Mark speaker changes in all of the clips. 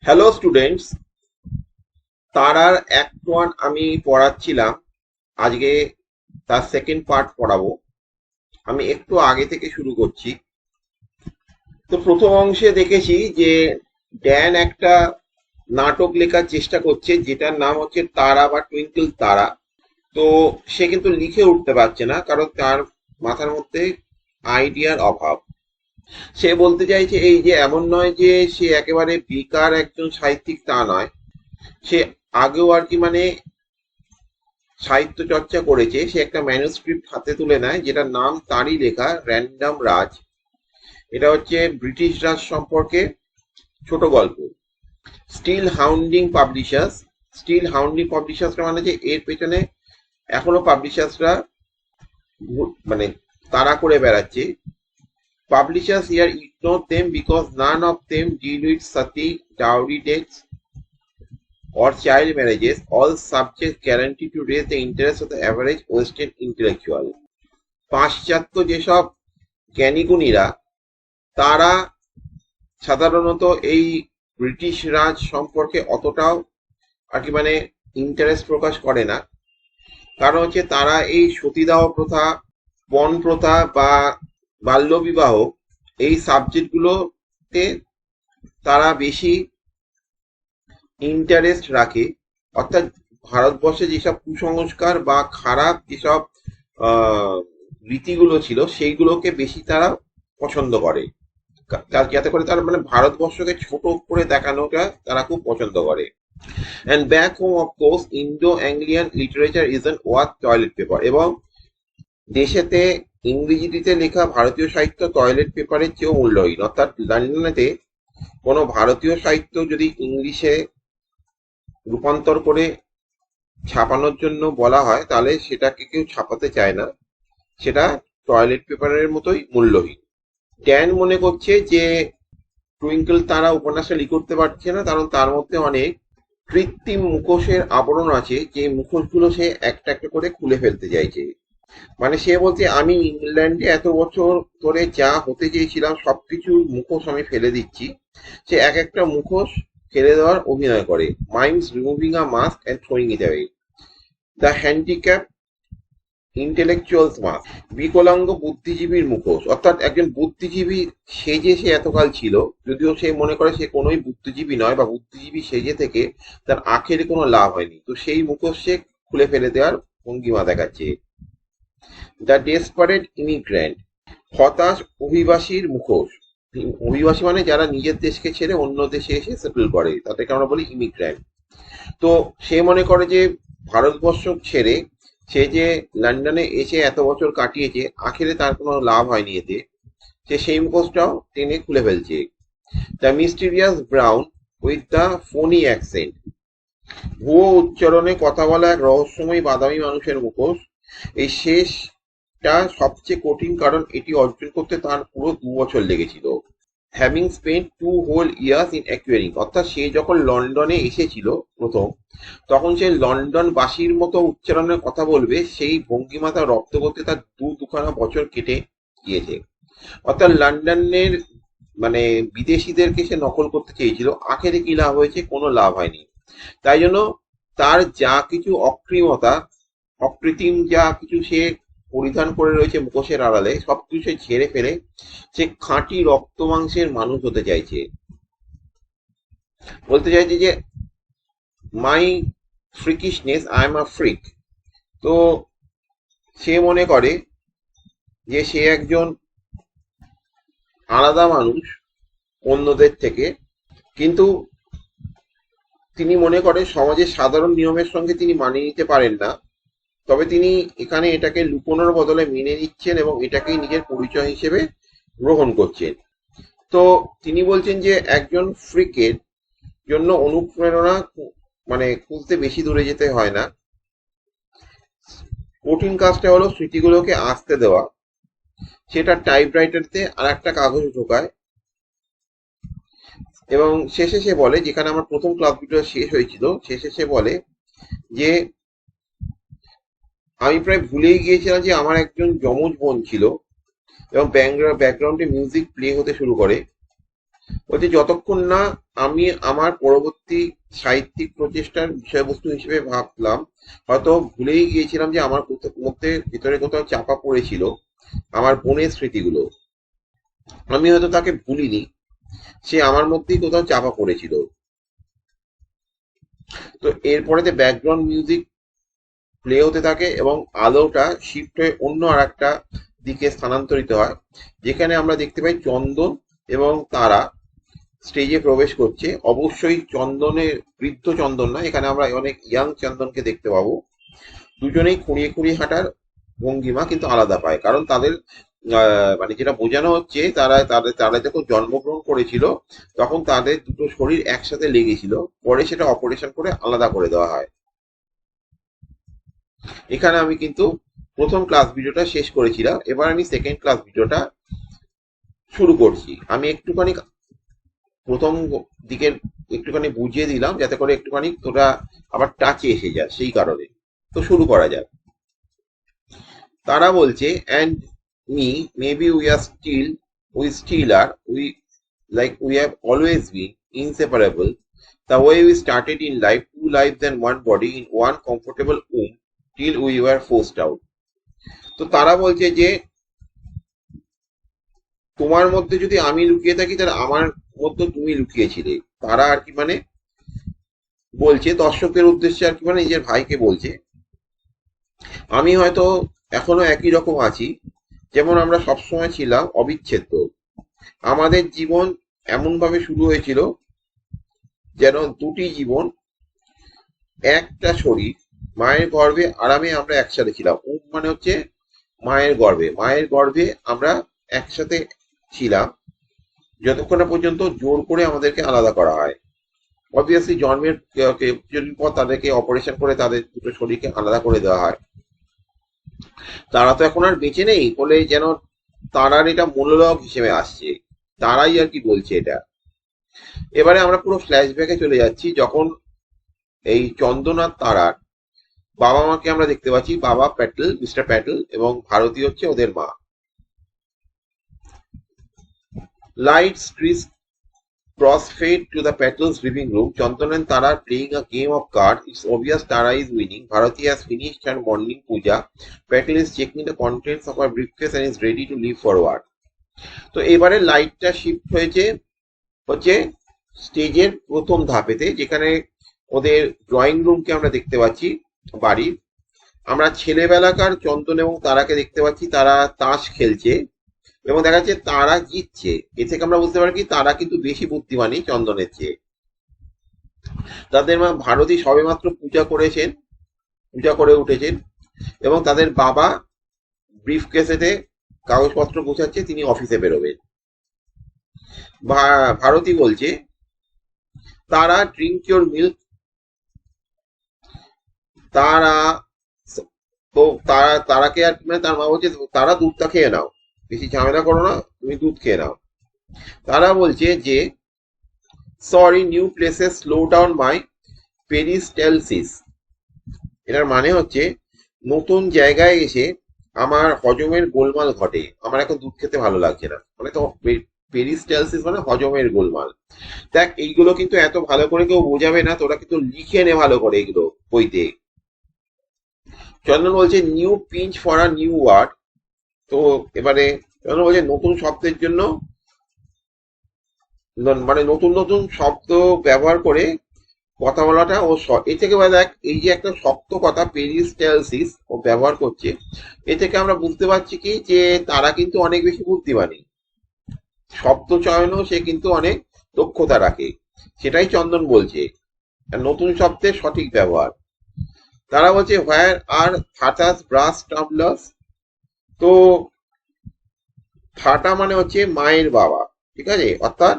Speaker 1: Hello students, তারার act one আমি পড়াচ্ছিলাম। আজকে তার সেকেন্ড পার্ট পড়াবো। আমি একটু আগে থেকে শুরু করছি। তো প্রথম অংশে দেখেছি যে ড্যান একটা নাটক লেখার চেষ্টা করছে, যেটার নাম হচ্ছে তারা বা টুইঙ্কল তারা। তো সে কিন্তু লিখে উঠতে পারছে না, কারণ তার মাথার মধ্যে আইডিয়ার অভাব। সে বলতে চাইছে এই যে এমন নয় যে সে একেবারে বেকার একজন সাহিত্যিক, তা নয়। সে আগেও আর কি সাহিত্য চর্চা করেছে। সে একটা ম্যানুস্ক্রিপ্ট হাতে তুলে নেয়, যেটার নাম তারই লেখা, র্যান্ডম রাজ। এটা হচ্ছে ব্রিটিশ রাজ সম্পর্কে ছোট গল্প। Still hounding publishers. Still hounding পাবলিশার্সরা মানে যে এর পেছনে এখনো পাবলিশার্সরা মানে তাড়া করে বেড়াচ্ছে। Publishers year ignore them because none of them deal with sati, dowry debts or child marriages, all subjects guaranteed to raise the interest of the average Western intellectual. পাশ্চাত্য যেসব জ্ঞানীগুণীরা, তারা সাধারণত এই ব্রিটিশ রাজ সম্পর্কে অতটাও আর কি ইন্টারেস্ট প্রকাশ করে না। কারণ হচ্ছে তারা এই সতীদাহ প্রথা, পণ প্রথা বা বাল্যবিবাহ, এই সাবজেক্টগুলোতে তারা বেশি ইন্টারেস্ট রাখে। অর্থাৎ ভারতবর্ষে যেসব কুসংস্কার বা খারাপ যেসব আহ, রীতিগুলো ছিল, সেইগুলোকে বেশি তারা পছন্দ করে। যাতে করে তারা ভারতবর্ষকে ছোট করে দেখানোটা তারা খুব পছন্দ করে। And back home, of course, Indo-Anglian literature isn't worth toilet paper. এবং দেশেতে ইংরেজিতে লেখা ভারতীয় সাহিত্য টয়লেট পেপারের চেয়েও মূল্যহীন। অর্থাৎ লন্ডনেতে কোনো ভারতীয় সাহিত্য যদি ইংলিশে রূপান্তর করে ছাপানোর জন্য বলা হয়, তাহলে সেটাকে কেউ ছাপাতে চায় না। সেটা টয়লেট পেপারের মতোই মূল্যহীন। ড্যান মনে করছে যে টুইঙ্কল তারা উপন্যাসটা লিখে উঠতে পারছে না, কারণ তার মধ্যে অনেক কৃত্রিম মুখোশের আবরণ আছে, যে মুখোশগুলো সে একটা একটা করে খুলে ফেলতে চাইছে। সে বলছে, আমি ইংল্যান্ডে এত বছর ধরে যা হতে চেয়েছিলাম সবকিছু মুখোশ আমি ফেলে দিচ্ছি। সে এক একটা মুখোশ ফেলে দেওয়ার অভিনয় করে। Minds removing a mask and throwing it away. The handicap intellectuals mask. বিকলাঙ্গ বুদ্ধিজীবীর মুখোশ। অর্থাৎ একজন বুদ্ধিজীবী সেজে সে এতকাল ছিল, যদিও সে মনে করে সে কোনোই বুদ্ধিজীবী নয়, বা বুদ্ধিজীবী সেজে থেকে তার আখের কোনো লাভ হয়নি। তো সেই মুখোশ সে খুলে ফেলে দেওয়ার ভঙ্গিমা দেখাচ্ছে। The desperate immigrant. হতাশ অভিবাসীর মুখোশ। অভিবাসী মানে যারা নিজের দেশকে ছেড়ে অন্য দেশে এসে সেটেল করে, তাদেরকে আমরা বলি ইমিগ্র্যান্ট। তো সে মনে করে যে ভারতবর্ষ ছেড়ে সে যে লন্ডনে এসে এত বছর কাটিয়েছে, আখেরে তার কোনো লাভ হয়নি এতে। সে সেই মুখোশটাও টেনে খুলে ফেলছে। The mysterious brown with the Fani accent. ভুয়ো উচ্চারণে কথা বলা এক রহস্যময় বাদামি মানুষের মুখোশ। এই শেষটা সবচেয়ে কঠিন, কারণ এটি অর্জন করতে তার পুরো 2 বছর লেগেছিল। Having spent 2 whole years in acquiring। অর্থাৎ সে যখন লন্ডনে এসেছিল প্রথম, তখন সে লন্ডনবাসীর মতো উচ্চারণের কথা বলবে, সেই ভঙ্গিমাতা রপ্ত করতে তার দুখানা বছর কেটে গিয়েছে। অর্থাৎ লন্ডনের বিদেশিদেরকে সে নকল করতে চেয়েছিল, আখেরে কি লাভ হয়েছে? কোনো লাভ হয়নি। তাই জন্য তার যা কিছু অকৃমতা, অকৃত্রিম যা কিছু সে পরিধান করে রয়েছে মুখোশের আড়ালে, সবকিছু সে ঝেড়ে ফেলে সে খাঁটি রক্ত মাংসের মানুষ হতে চাইছে। বলতে চাইছে যে মাই ফ্রিকিশনেস, আই এম আ ফ্রিক। তো সে মনে করে যে সে একজন আলাদা মানুষ অন্যদের থেকে, কিন্তু তিনি মনে করে সমাজের সাধারণ নিয়মের সঙ্গে তিনি মানিয়ে নিতে পারেন না। তবে তিনি এখানে এটাকে লুকোনোর বদলে মেনে নিচ্ছেন এবং এটাকেই নিজের পরিচয় হিসেবে গ্রহণ করছেন। তো তিনি বলছেন যে একজন ফ্রিকের জন্য অনুপ্রেরণা খুঁজতে বেশি দূরে যেতে হয় না। কঠিন কাজটা হলো স্মৃতিগুলোকে আসতে দেওয়া। সেটা টাইপরাইটারতে আর একটা কাগজ ঢোকায় এবং শেষে সে বলে, যেখানে আমার প্রথম ক্লাস ভিডিও শেষ হয়েছিল, শেষে সে বলে যে আমি প্রায় ভুলেই গিয়েছিলাম যে আমার একজন যমজ বোন ছিল। এবং ব্যাকগ্রাউন্ডে মিউজিক প্লে হতে শুরু করে। বলছে যতক্ষণ না আমি আমার পরবর্তী সাহিত্যিক প্রচেষ্টার বিষয়বস্তু হিসেবে ভাবলাম, হয়তো ভুলেই গিয়েছিলাম যে আমার মধ্যে ভিতরে কোথাও চাপা পড়েছিল আমার বোনের স্মৃতিগুলো। আমি হয়তো তাকে ভুলিনি, সে আমার মধ্যেই কোথাও চাপা পড়েছিল। তো এরপরেতে ব্যাকগ্রাউন্ড মিউজিক প্লে হতে থাকে এবং আলোটা শিফট হয়ে অন্য আর একটা দিকে স্থানান্তরিত হয়, যেখানে আমরা দেখতে পাই চন্দন এবং তারা স্টেজে প্রবেশ করছে। অবশ্যই চন্দনের বৃদ্ধ চন্দন না, এখানে আমরা অনেক ইয়াং চন্দনকে দেখতে পাবো। দুজনেই খুঁড়িয়ে খুঁড়িয়ে হাঁটার ভঙ্গিমা কিন্তু আলাদা পায়, কারণ তাদের মানে যেটা বোঝানো হচ্ছে, তারা তাদের তারা যখন জন্মগ্রহণ করেছিল তখন তাদের দুটো শরীর একসাথে লেগেছিল, পরে সেটা অপারেশন করে আলাদা করে দেওয়া হয়। এখানে আমি কিন্তু প্রথম ক্লাস ভিডিওটা শেষ করেছিলাম, এবার আমি সেকেন্ড ক্লাস ভিডিওটা শুরু করছি। আমি একটুখানি প্রথম দিকের একটুখানি বুঝিয়ে দিলাম যাতে করে একটুখানি তোরা আবার টাচে এসে যায়, সেই কারণে। তো শুরু করা যাক। তারা বলছে, and me, maybe we still are, we have always been inseparable. The way we started in life, two lives and one body in one comfortable womb, till we were forced out. তো তারা বলছে যে তোমার মধ্যে যদি আমি লুকিয়ে থাকি, তাহলে আমার মধ্যে তুমি লুকিয়েছিলে। তারা আর কি মানে বলছে দর্শকদের উদ্দেশ্যে, আর কি মানে নিজের ভাইকে বলছে, আমি হয়তো এখনো একই রকম আছি, যেমন আমরা সবসময় ছিলাম, অবিচ্ছেদ্য। আমাদের জীবন এমন ভাবে শুরু হয়েছিল যেন দুটি জীবন, একটা শরীর। মায়ের গর্ভে আরামে আমরা একসাথে ছিলাম। মানে হচ্ছে মায়ের গর্ভে, মায়ের গর্ভে আমরা একসাথে ছিলাম যতক্ষণ না পর্যন্ত জোর করে আমাদেরকে আলাদা করা হয়। অবভিয়াসলি জন্মের কিছুদিন পর তাদেরকে অপারেশন করে তাদের দুটো শরীরকে আলাদা করে দেওয়া হয়। তারা তো এখন আর বেঁচে নেই বলে যেন তারার এটা মনোলগ হিসেবে আসছে, তারাই আর কি বলছে এটা। এবারে আমরা পুরো ফ্ল্যাশব্যাকে চলে যাচ্ছি, যখন এই চন্দন আর তারার বাবা মাকে আমরা দেখতে পাচ্ছি। বাবা প্যাটেল, মিস্টার প্যাটেল, এবং ভারতী হচ্ছে ওদের মা। Lights cross-fade to the Patel's living room. Chandan and Tara are playing a game of cards. It's obvious Tara is winning. Bharati has finished her morning puja. Patel is checking the contents of her briefcase and is ready to leave for work. তো এবারে লাইটটা shift হয়েছে হচ্ছে স্টেজের প্রথম ধাপেতে, যেখানে ওদের drawing রুমকে আমরা দেখতে পাচ্ছি, বাড়ির। আমরা ছেলেবেলাকার চন্দন এবং তারাকে দেখতে পাচ্ছি, তারা তাস খেলছে এবং দেখা যাচ্ছে তারা জিতছে। এ থেকে আমরা বুঝতে পারি কি তারা কিন্তু বেশি বুদ্ধিমানী চন্দনের চেয়ে। তাদের মা ভারতী সবেমাত্র পূজা করে উঠেছেন এবং তাদের বাবা ব্রিফ কেসেতে কাগজপত্র গোছাচ্ছে, তিনি অফিসে বেরোবেন। ভারতী বলছে, তারা ড্রিঙ্ক ইউর মিল্ক। তারা তো তারাকে আর মানে তার মা বলছে, তারা দুধটা খেয়ে নাও, বেশি ঝামেলা করো না, তুমি দুধ খেয়ে নাও। তারা বলছে যে, সরি, নিউ প্লেসে স্লো ডাউন মাই পেরিস্টালসিস। এটার মানে হচ্ছে নতুন জায়গায় এসে আমার হজমের গোলমাল ঘটে, আমার এখন দুধ খেতে ভালো লাগছে না। মানে তো পেরিস্টালসিস মানে হজমের গোলমাল। দেখ, এইগুলো কিন্তু এত ভালো করে কেউ বোঝাবে না, তোরা কিন্তু লিখে নে ভালো করে এগুলো বইতে। চন্দন বলছে, new pinch for a new word. তো এবারে চন্দন বলছে নতুন শব্দের জন্য, মানে নতুন নতুন শব্দ ব্যবহার করে কথা বলাটা ও এ থেকে দেখ, এই যে একটা শক্ত কথা পেরিস্টালসিস ও ব্যবহার করছে, এ থেকে আমরা বুঝতে পারছি কি যে তারা কিন্তু অনেক বেশি বুদ্ধিমানী। শব্দ চয়নও সে কিন্তু অনেক দক্ষতা রাখে, সেটাই চন্দন বলছে। নতুন শব্দের সঠিক ব্যবহার। তারা বলছে, হোয়ার আর থাটাস ব্রাস টামলার্স। তো থাটা মানে হচ্ছে মায়ের বাবা, ঠিক আছে, অর্থাৎ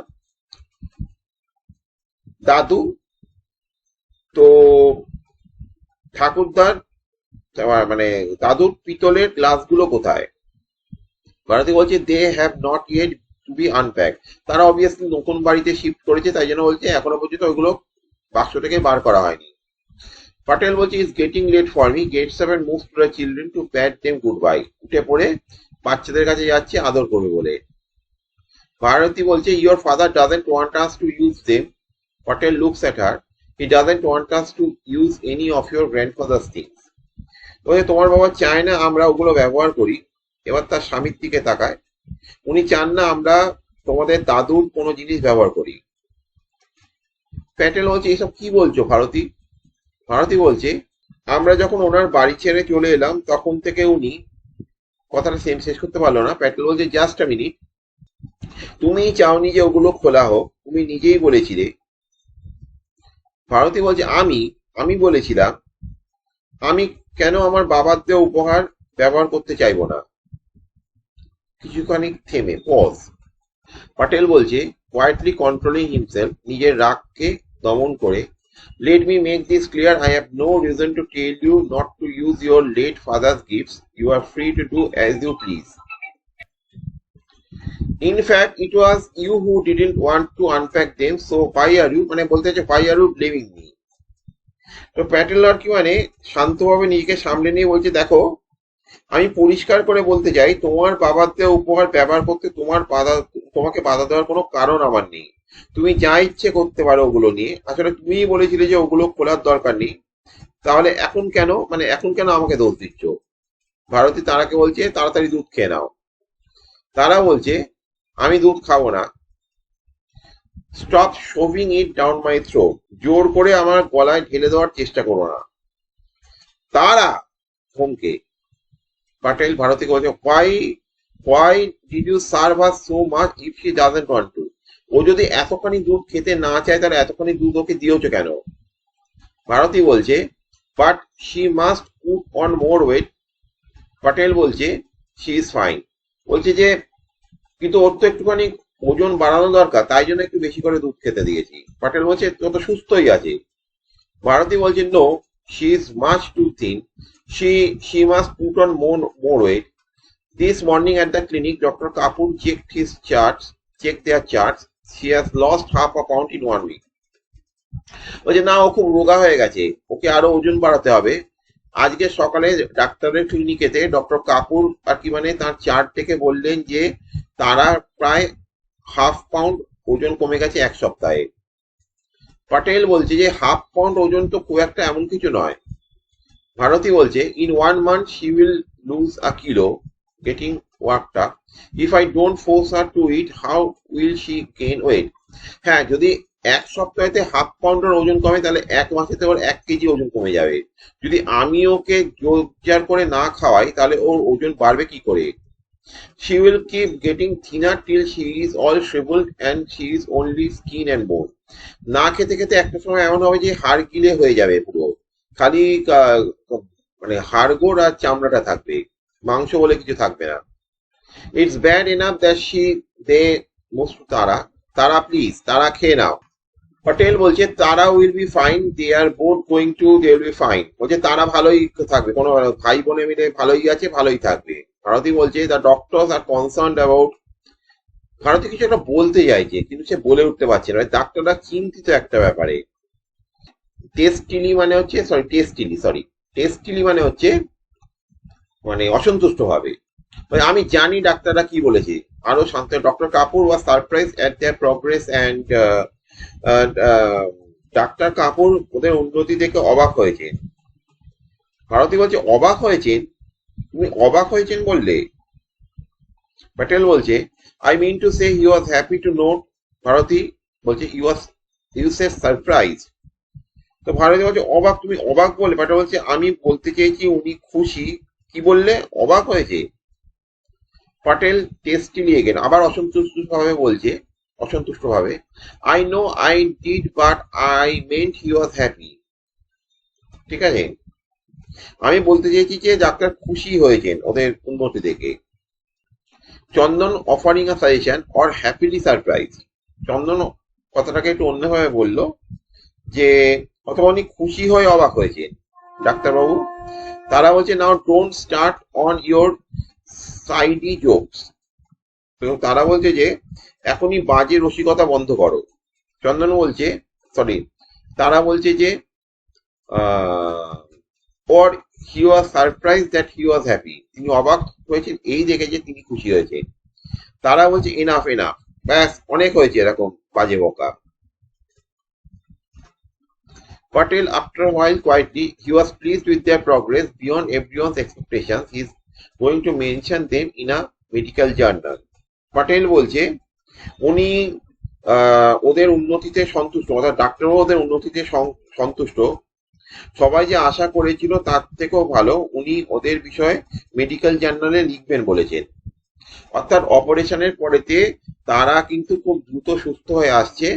Speaker 1: দাদু। তো ঠাকুরদার মানে দাদুর পিতলের গ্লাসগুলো কোথায়? ভারতী বলছে, they have not yet to be unpack. তারা অবভিয়াসলি নতুন বাড়িতে শিফট করেছে, তাই জন্য বলছে এখনো পর্যন্ত ওইগুলো বাক্স থেকে বার করা হয়নি। পাটেল বলছে, is getting late for me, gets up and moves to the children to pat them goodbye. উঠে পড়ে বাচ্চাদের কাছে যাচ্ছে আদর করবে বলে। ভারতী বলছে your father doesn't want us to use them. Patel looks at her. He doesn't want us to use any of your grandfather's things. বলছে তোমার বাবা চায় না আমরা ওগুলো ব্যবহার করি। এবার তার স্বামীর দিকে তাকায়, উনি চান না আমরা তোমাদের দাদুর কোনো জিনিস ব্যবহার করি। প্যাটেল বলছে এসব কি বলছো ভারতী? ভারতী বলছে আমরা যখন ওনার বাড়ি ছেড়ে চলে এলাম তখন থেকে উনি, কথাটা সেম শেষ করতে পারলো না। প্যাটেল বলছে জাস্ট আ মিনিট, তুমি চাওনি যে ওগুলো খোলা হোক, তুমি নিজেই বলেছিলে। ভারতী বলছে আমি আমি বলেছিলাম আমি কেন আমার বাবার দেওয়া উপহার ব্যবহার করতে চাইবো না। কিছুখানি থেমে পজ। পাটেল বলছে কোয়াইটলি কন্ট্রোলিং হিমসেলফ, নিজের রাগকে দমন করে, let me make this clear, I have no reason to tell you not to use your late father's gifts. You are free to do as you please. In fact, it was you who didn't want to unpack them, so why are you, মানে বলতে চাইছে why are you blaming me? তো প্যাটেল আর কি মানে শান্তভাবে নিজেকে সামলে নিয়ে বলছে দেখো, আমি পরিষ্কার করে বলতে চাই তোমার বাবার দেওয়া উপহার ব্যবহার করতে তোমাকে বাধা দেওয়ার কোনো কারণ আমার নেই। তুমি যা ইচ্ছে করতে পারো ওগুলো নিয়ে, আসলে তুমিই বলেছিলে যে ওগুলো খোলার দরকার নেই, তাহলে এখন কেন আমাকে দোষ দিচ্ছ? ভারতী তারাকে বলছে তাড়াতাড়ি দুধ খেয়ে নাও। তারা বলছে আমি দুধ খাবো না। Stop shoving it down my throat, জোর করে আমার গলায় ঢেলে দেওয়ার চেষ্টা করো না। তারা ধমকে। পাটেল ভারতীকে বলছে why did you serve her so much if she doesn't want to? ও যদি এতখানি দুধ খেতে না চায় তাহলে এতখানি দুধ ওকে দিয়েছো কেন? ভারতী বলছে but she must put on more weight. Patel বলছে শি ইজ ফাইন। বলছে যে কিন্তু ওর তো একটুখানি ওজন বাড়ানো দরকার, তাই জন্য একটু বেশি করে দুধ খেতে দিয়েছি। পাটেল বলছে ও তো সুস্থই আছে। ভারতী বলছে no, she is much too thin, she must put on more weight. This morning at the clinic, Dr. Kapoor checked their charts. She has lost half a pound in 1 week. বলছে না, ও খুব রোগা হয়ে গেছে, ওকে আরো ওজন বাড়াতে হবে। আজকে সকালে ডাক্তারের ক্লিনিকেতে ডক্টর কাপুর আর কি মানে তার চার্ট থেকে বললেন যে তারা প্রায় হাফ পাউন্ড ওজন কমে গেছে 1 সপ্তাহে। পাটেল বলছে যে হাফ পাউন্ড ওজন তো খুব একটা এমন কিছু নয়। ভারতী বলছে in 1 month she will lose a kilo, getting worked up. If I don't force her to eat, how will she gain weight? হ্যাঁ, যদি 1 সপ্তাহেতে হাফ পাউন্ডের ওজন কমে তাহলে 1 মাসেতে ওর 1 কেজি ওজন কমে যাবে। যদি আমি ওকে জোর করে না খাওয়াই তাহলে ওর ওজন বাড়বে কি করে? She will keep getting thinner till she is all shriveled and she is only skin and bone. না খেতে খেতে একটা সময় এমন হবে যে হাড় গিলে হয়ে যাবে পুরো, খালি মানে হাড়গোড় আর চামড়াটা থাকবে, মাংস বলে কিছু থাকবে না। It's bad enough that they most Tara please Tara খেয়ে নাও। পটেল বলছে Tara will be fine, they are both going to they will be fine. বলছে তারা ভালোই থাকবে, কোনো ভাই বোনে মিলে ভালোই আছে, ভালোই থাকবে। ভারতী বলছে the doctors are concern about. Bharati কিছু একটা বলতে চাইছে কিন্তু সে বলে উঠতে পারছে না, ডাক্তাররা চিন্তিত একটা ব্যাপারে। টেস্টিলি মানে হচ্ছে মানে অসন্তুষ্ট ভাবে। আমি জানি ডাক্তাররা কি বলেছে। আরো শান্ত। Doctor Kapoor was surprise at their progress and doctor Kapoor ওদের উন্নতি দেখে অবাক হয়েছেন। ভারতী বলছে অবাক হয়েছেন? তুমি অবাক হয়েছেন বললে? প্যাটেল বলছে I mean to say he was happy to note. Bharati বলছে ইউ সে সারপ্রাইজ। তো ভারতী বলছে অবাক, তুমি অবাক বলে? প্যাটেল বলছে আমি বলতে চেয়েছি উনি খুশি। কি বললে? অবাক হয়েছে। পাটেল টেস্টিলি এগেন আবার অসন্তুষ্ট ভাবে I know I did but I meant he was happy. ঠিক আছে, আমি বলতে চেয়েছি যে ডাক্তার খুশি হয়েছেন ওদের উন্নতি দেখে। Chandan offering a suggestion or happily surprise. Chandan কথাটাকে একটু অন্যভাবে বললো যে অথবা উনি খুশি হয়ে অবাক হয়েছেন ডাক্তারবাবু। তারা বলছে now don't start on your seedy jokes. তারা বলছে যে এখনই বাজে রসিকতা বন্ধ করো। তারা বলছে যে or he was surprised that he was happy. তিনি অবাক হয়েছেন এই দেখে যে তিনি খুশি হয়েছেন। তারা বলছে এনাফ, ব্যাস, অনেক হয়েছে এরকম বাজে বকা। Patel, after a while quietly, he was pleased with their progress beyond everyone's expectations. He is going to mention them in a medical journal. Patel বলছে উনি ওদের উন্নতিতে সন্তুষ্ট, অর্থাৎ ডাক্তারবাবু ওদের উন্নতিতে সন্তুষ্ট। সবাই যে আশা করেছিল তার থেকেও ভালো উনি ওদের বিষয়ে মেডিকেল জার্নালে লিখবেন বলেছেন। অর্থাৎ অপারেশনের পরেতে তারা কিন্তু খুব দ্রুত সুস্থ হয়ে আসছে,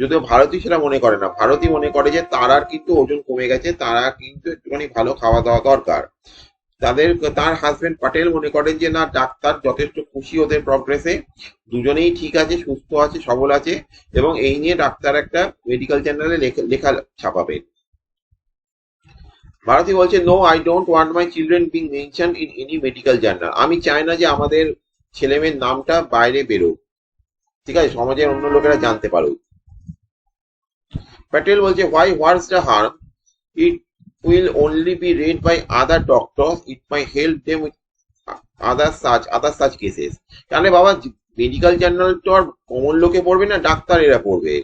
Speaker 1: যদিও ভারতী সেটা মনে করে না। ভারতী মনে করে যে তারার কিন্তু ওজন কমে গেছে, তারা কিন্তু একটুখানি ভালো খাওয়া দাওয়া দরকার তাদের। তার হাজবেন্ড পাটেল মনে করেন যে না, ডাক্তার যথেষ্ট খুশি ওদের প্রগ্রেসে, দুজনেই ঠিক আছে, সুস্থ আছে, সবল আছে, এবং এই নিয়ে ডাক্তার একটা মেডিকেল জার্নালে লেখা ছাপাবেন। ভারতী বলছে no, I don't want my children being mention in any medical journal. আমি চাই না যে আমাদের ছেলে মেয়ের নামটা বাইরে বেরোক, ঠিক আছে, সমাজের অন্য লোকেরা জানতে পারুক। প্যাটেল বলছে why, what's the harm, it will only be read by other doctors, it my help them with other such cases. তাহলে বাবা, মেডিকেল জার্নাল তো আর কমন লোকে পড়বে না, ডাক্তারেরা পড়বে,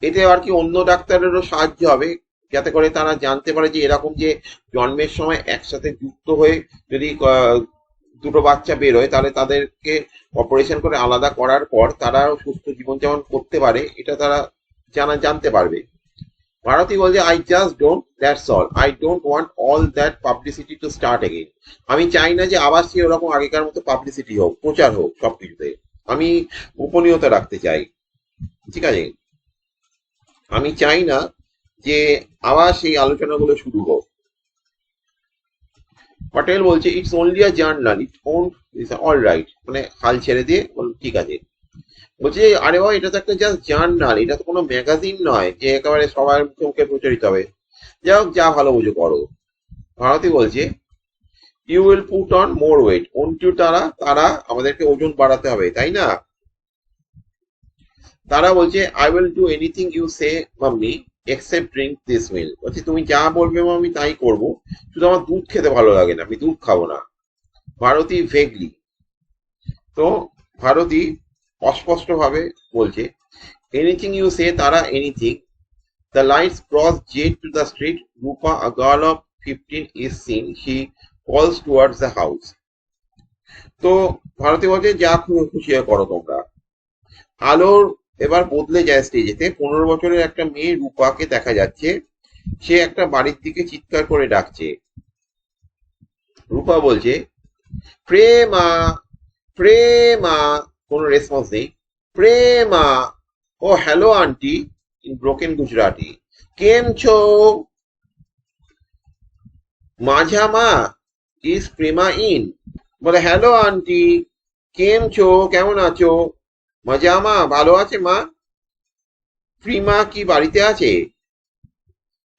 Speaker 1: এতে আর কি অন্য ডাক্তারেরও সাহায্য হবে, যাতে করে তারা জানতে পারে যে এরকম যে জন্মের সময় একসাথে যুক্ত হয়ে যদি দুটো বাচ্চা বেরোয় তাহলে তাদেরকে অপারেশন করে আলাদা করার পর তারা সুস্থ জীবনযাপন করতে পারে, এটা তারা জানতে পারবে। ভারতী বলছে I just don't, that's all, I don't want all that publicity to start again. আমি চাই না যে আবার সে ওরকম আগেকার মতো পাবলিসিটি হোক, প্রচার হোক সবকিছুতে। আমি গোপনীয়তা রাখতে চাই, ঠিক আছে, আমি চাই না যে আবার সেই আলোচনাগুলো শুরু হোক। পটেল বলছে it's only a journal, it won't, all right, মানে হাল ছেড়ে দিয়ে ঠিক আছে। বলছে আরে বাবা, এটা তো একটা জাস্ট জার্নাল, এটা তো কোনো ম্যাগাজিন নয় যে একেবারে সবার মুখে মুখে প্রচারিত হবে। যাই হোক, যা ভালো বুঝো করো। ভারতী বলছে you will put on more weight, onto তারা তারা আমাদেরকে ওজন বাড়াতে হবে, তাই না? তারা বলছে I will do anything you say mummy except drink this meal. বলছে তুমি যা বলবে আমি তাই করব, শুধু আমার দুধ খেতে ভালো লাগে না, আমি দুধ খাবো না। ভারতী ভেগলি, তো ভারতী অস্পষ্ট ভাবে বলছে এনিথিং ইউ সে, তারা anything. The lights cross jet to the street, Rupa, a girl of 15 is seen, she calls towards the house. তো ভারতী বলছে যা খুশি করো তোমরা। আলোর এবার বদলে যায় স্টেজেতে, 15 বছরের একটা মেয়ে রূপাকে দেখা যাচ্ছে, সে একটা বাড়ির দিকে চিৎকার করে ডাকছে। রূপা বলছে প্রেমা, প্রেমা, কোনো রেসপন্স নেই। প্রেমা, ও hello aunty, in broken Gujarati, কেম ছো? মাঝামা, ইজ প্রেমা ইন? বলে হ্যালো আন্টি, কেম ছো, কেমন আছো? মজামা, ভালো আছে মা? প্রেমা কি বাড়িতে আছে?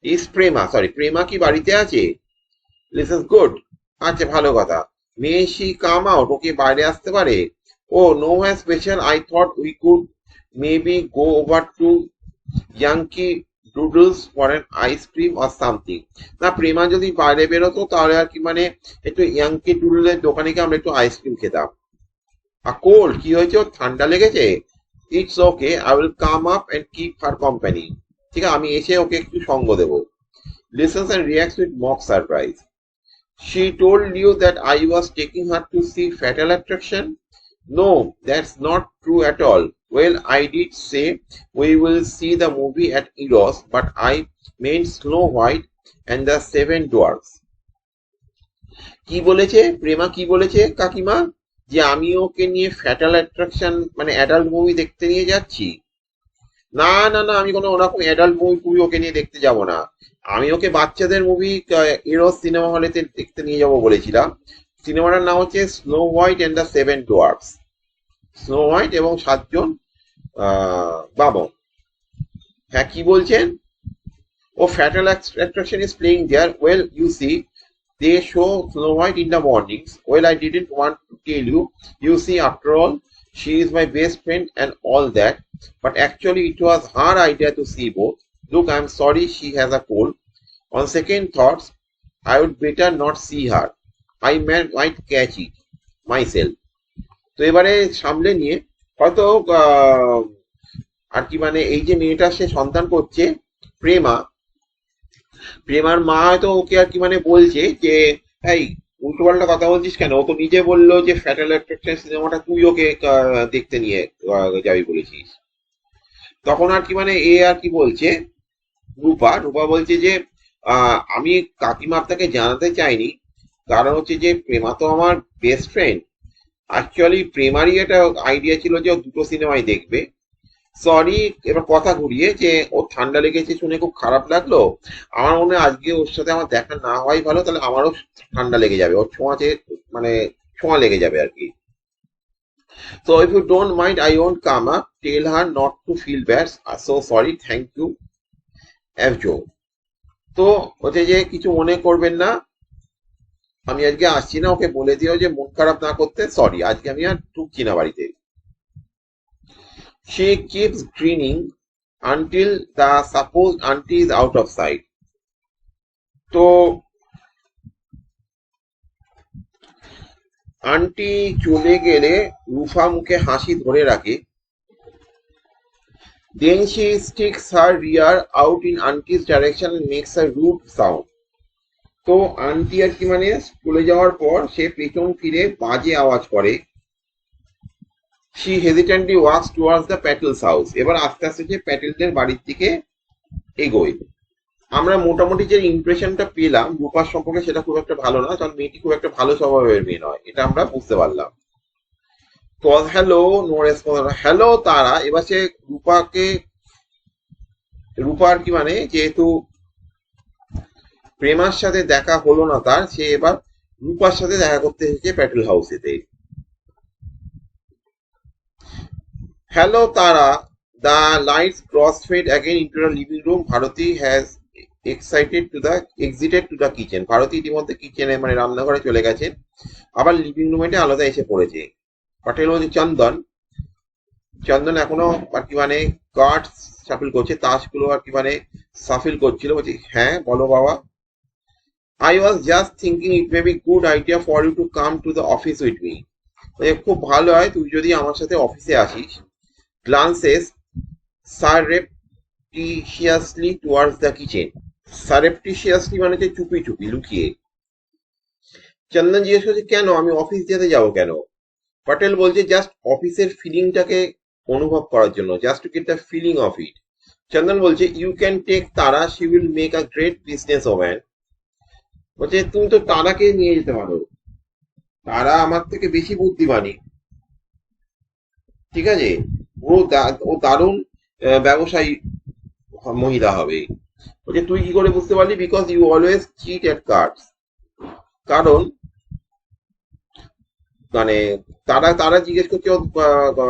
Speaker 1: ইস প্রেমা, সরি, প্রেমা কি বাড়িতে আছে? লিসেন গুড, আচ্ছা ভালো কথা। মে শি কাম আউট, ওকে বাইরে আসতে পারে? ও নো হ্যাঁ special, I thought we could maybe go over to Yankee Doodles for an ice cream or something. না, প্রেমা যদি বাইরে বেরোতো তাহলে আর কি, মানে একটু ইয়াংকি ডুডলের দোকানে গিয়ে আমরা একটু আইসক্রিম খেতাম। আর কোল্ড, কি হয়েছে, ওর ঠান্ডা লেগেছে? It's okay, I will come up and keep her company. ঠিক আছে, আমি এসে ওকে একটু সঙ্গ দেবো। Listens and reacts with mock surprise. She told you that I was taking her to see Fatal Attraction? No, that's not true at all. Well, I did say we will see the movie at Eros, but I meant Snow White and the Seven Dwarfs. কি বলেছে প্রেমা, কি বলেছে কাকিমা, যে আমি ওকে নিয়ে fatal attraction মানে adult movie দেখতে নিয়ে যাচ্ছি? না না না, আমি কোনো ওরকম অ্যাডাল্ট মুভি ওকে নিয়ে দেখতে যাব না। আমি ওকে বাচ্চাদের মুভি ইরোস সিনেমা হলেতে দেখতে নিয়ে যাব বলেছিলাম। সিনেমাটার নাম হচ্ছে snow white and the seven dwarfs. Snow white এবং 7জন বামন। হ্যাঁ, কি বলছেন? ও fatal attraction is playing there. Well you see, they show Snow White in the mornings. Well, I didn't want to tell you. You see, after all, she is my best friend and all that. But actually, it was her idea to see both. Look, I'm sorry she has a cold. On second thoughts, I would better not see her. I might catch it myself. তো এবারে সামলে নিয়ে হয়তো আহ, আর কি মানে এই যে মেয়েটা সে সন্তান করছে, প্রেমা, প্রেমার মা হয়তো ওকে আর কি মানে বলছে যে এই উল্টো পাল্টা কথা বলছিস কেন, ও তো নিজে বললো যে ফ্যাটাল অ্যাট্রাকশন সিনেমাটা তুই ওকে দেখতে নিয়ে যাবি বলেছিস। তখন আর কি মানে এ আর কি বলছে, রূপা রূপা বলছে যে আমি কাকিমা আপনাকে জানাতে চাইনি, কারণ হচ্ছে যে প্রেমা তো আমার বেস্ট ফ্রেন্ড। অ্যাকচুয়ালি প্রেমারই একটা আইডিয়া ছিল যে ও দুটো সিনেমাই দেখবে। সরি, এবার কথা ঘুরিয়ে যে ওর ঠান্ডা লেগেছে শুনে খুব খারাপ লাগলো। আমার মনে হয় আজকে ওর সাথে আমার দেখা না হওয়াই ভালো, তাহলে আমারও ঠান্ডা লেগে যাবে, ওর ছোঁয়াচে মানে ছোঁয়া লেগে যাবে আর কি। So if you don't mind, I won't come up. Tell her not to feel bad. So sorry, thank you, Fjo. তো হচ্ছে যে কিছু মনে করবেন না, আমি আজকে আসছি না, ওকে বলে দিও যে মন খারাপ না করতে, সরি আজকে আমি আর ঢুকছি না বাড়িতে। She keeps grinning until the supposed auntie is out of sight. তো আন্টি চলে গেলে রুফা মুখে হাসি ধরে রাখে। Then she sticks her rear out in auntie's direction and makes a rude sound. তো আন্টি আর কি মানে চলে যাওয়ার পর সে পেছন ফিরে বাজে আওয়াজ করে। She hesitantly walks towards the Patel's house. এবার আস্তে আস্তে যে প্যাটেলদের বাড়ির দিকে এগোয়। আমরা মোটামুটি যে ইমপ্রেশনটা পেলাম রূপার সম্পর্কে সেটা খুব একটা ভালো না, কারণ মেয়েটি খুব একটা ভালো স্বভাবের মেয়ে নয়, এটা আমরা বুঝতে পারলাম। Call hello, no response, hello Tara. এবার সে রূপাকে, রূপা আর কি মানে যেহেতু প্রেমার সাথে দেখা হলো না তার, সে এবার রূপার সাথে দেখা করতে এসেছে প্যাটেল হাউসেতে। Hello Tara, the lights cross fade again into the living room. Bharati has exited to the kitchen. Bharati ইতিমধ্যে কিচেনে মানে রান্নাঘরে চলে গেছেন, আবার লিভিং রুমে আলাদা এসে পড়েছে। পাটেল বলছে চন্দন, চন্দন এখনো আর কি মানে কার্ড শাফল করছে, তাসগুলো আর কি মানে সাফিল করছিল। বলছি হ্যাঁ বলো বাবা। I was just thinking it may be good idea for you to come to the office with me. খুব ভালো হয় তুই যদি আমার সাথে অফিসে আসিস। Glances surreptitiously towards the kitchen. Surreptitiously মানে যে চুপি চুপি লুকিয়ে। চন্দন জিজ্ঞেস করছে কেন, আমি অফিস যেতে যাবো কেন? পটেল বলছে জাস্ট অফিসের ফিলিংটাকে অনুভব করার জন্য, just to get the feeling of it. Chandan বলছে you can take Tara, she will make a great business woman. বলছে তুমি তো তারাকে নিয়ে যেতে পারো, তারা আমার থেকে বেশি বুদ্ধিমানী, ঠিক আছে, ও দারুণ ব্যবসায়ী মহিলা হবে। বলছে তুই কি করে বুঝতে পারলি? Because you always cheat at cards. কারণ মানে তারা তারা জিজ্ঞেস করছে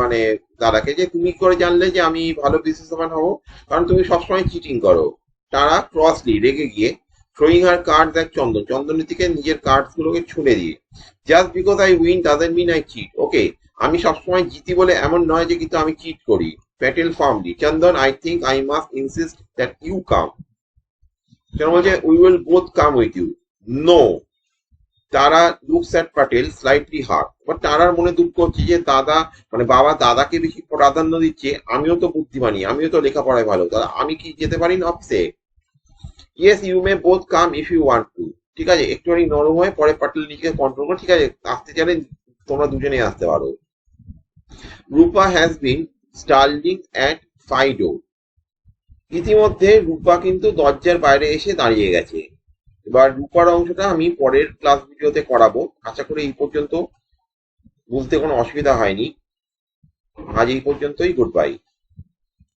Speaker 1: মানে তারাকে যে তুমি কি করে জানলে যে আমি ভালো বিজনেসম্যান হবো? কারণ তুমি সবসময় চিটিং করো। তারা ক্রসলি রেগে গিয়ে থ্রোয়িং হার কার্ড দেখ চন্দন, চন্দনের দিকে নিজের কার্ডস গুলোকে ছুঁড়ে দিয়ে, just because I win doesn't mean I cheat. Okay, আমি সবসময় জিতি বলে এমন নয় যে কিন্তু আমি চিট করি। Patel firmly, Chandan I think I must insist that you come. Chandan বলছে we will both come with you. No. Tara looks at Patel slightly hard, but তারার মনে দুঃখ হচ্ছে যে দাদা মানে বাবা দাদাকে বেশি প্রাধান্য দিচ্ছে, আমিও তো বুদ্ধিমানী, আমিও তো লেখাপড়ায় ভালো, দাদা আমি কি যেতে পারি না অফিসে? Yes you may both come if you want to. ঠিক আছে, একটুখানি নরম হয়ে পরে প্যাটেল নিজেকে কন্ট্রোল করে, ঠিক আছে আসতে চাইলে তোমরা দুজনেই আসতে পারো। রূপা হ্যাজ বিন স্টার্লিং অ্যাট ফাইডো। ইতিমধ্যে রূপা কিন্তু দরজার বাইরে এসে দাঁড়িয়ে গেছে। এবার রূপার অংশটা আমি পরের ক্লাস ভিডিওতে করাবো। আশা করি এই পর্যন্ত বুঝতে কোনো অসুবিধা হয়নি। আজ এই পর্যন্তই, গুড বাই।